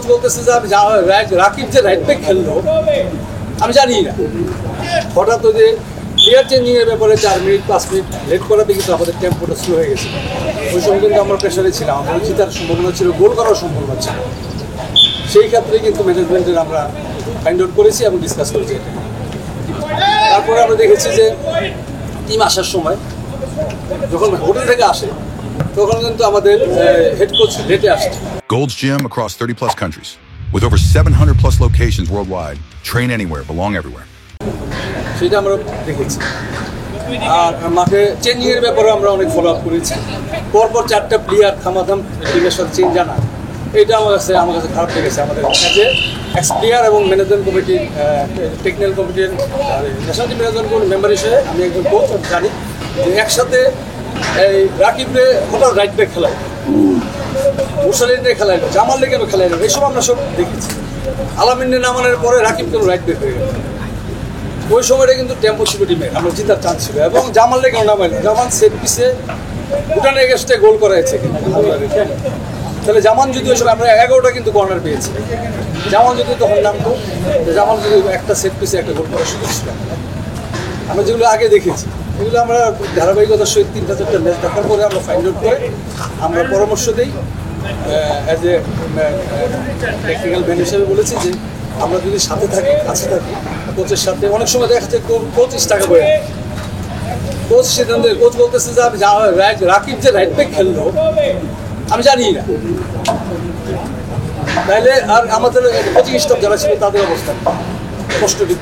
Coach বলতেছে যে রাকিব যে রাইট ব্যাক খেললো আমি জানি না। হঠাৎ ওই যে প্লেয়ার চেঞ্জিং এর ব্যাপারে 4 মিনিট 5 মিনিট লেট করাতে কিন্তু আমাদের টেম্পোটা স্লো হয়ে গেছে। ওই সময় কিন্তু আমরা প্রেশারে ছিলাম, আমাদের জেতার সম্ভাবনা ছিল, গোল করার সম্ভাবনা ছিল। সেই ক্ষেত্রে কিন্তু ম্যানেজমেন্টের আমরা ফাইন্ড আউট করেছি এবং ডিসকাস করেছি। তারপরে আমরা দেখেছি যে টিম আসার সময় যখন হোটেল থেকে আসে তখন কিন্তু আমাদের হেড কোচ লেটে আসছে। Gold's Gym across 30 plus countries with over 700 plus locations worldwide. Train anywhere, belong everywhere. সেটা আমরা দেখেছি। আর মাঠে চেঞ্জিং এর ব্যাপারে আমরা অনেক ফলো আপ করেছি। পরপর 4টা প্লেয়ার থামাথাম টিমের সাথে চেঞ্জ জানা, এটা আমার কাছে খারাপ লেগেছে। আমাদের কাছে এক্স প্লেয়ার এবং ম্যানেজমেন্ট কমিটির টেকনিক্যাল কমিটির ন্যাশনাল টিম ম্যানেজমেন্ট কমিটির মেম্বার হিসেবে আমি একজন কোচ জানি যে একসাথে এই রাকিবরে হঠাৎ রাইট ব্যাক খেলায়, মুসালিনে খেলায়, জামালে কেন খেলায়, এইসব আমরা সব দেখেছি। আলামিনে নামানোর পরে রাকিব কেন রাইট ব্যাক হয়ে গেল, ওই সময়টা কিন্তু টেম্পো ছিল টিমের, আমরা জিতার চান্স ছিল। এবং জামালে কেন নামাইল, জামান সেট পিসে ভুটানের এগেস্টে গোল করা হয়েছে কিন্তু। তাহলে জামান যদি ওই সময় আমরা 11টা কিন্তু কর্নার পেয়েছি, জামান যদি তখন নামতো, জামান যদি একটা সেট পিসে একটা গোল করার সুযোগ ছিল। আমরা যেগুলো আগে দেখেছি এগুলো আমরা ধারাবাহিকতার সহিত 3-4টা ম্যাচ দেখার পরে আমরা ফাইন্ড আউট করে আমরা পরামর্শ দিই। অ্যাজ এ টেকনিক্যাল ম্যান হিসেবে বলেছি যে আমরা যদি সাথে থাকি, কাছে থাকি কোচের সাথে, অনেক সময় দেখা যাচ্ছে কোচ টাকা বলে কোচ সিদ্ধান্ত, কোচ বলতেছে যে আমি রাকিব যে রাইট ব্যাক খেললো আমি জানি না। তাইলে আর আমাদের কোচিং স্টাফ যারা ছিল তাদের অবস্থা কষ্ট দিত।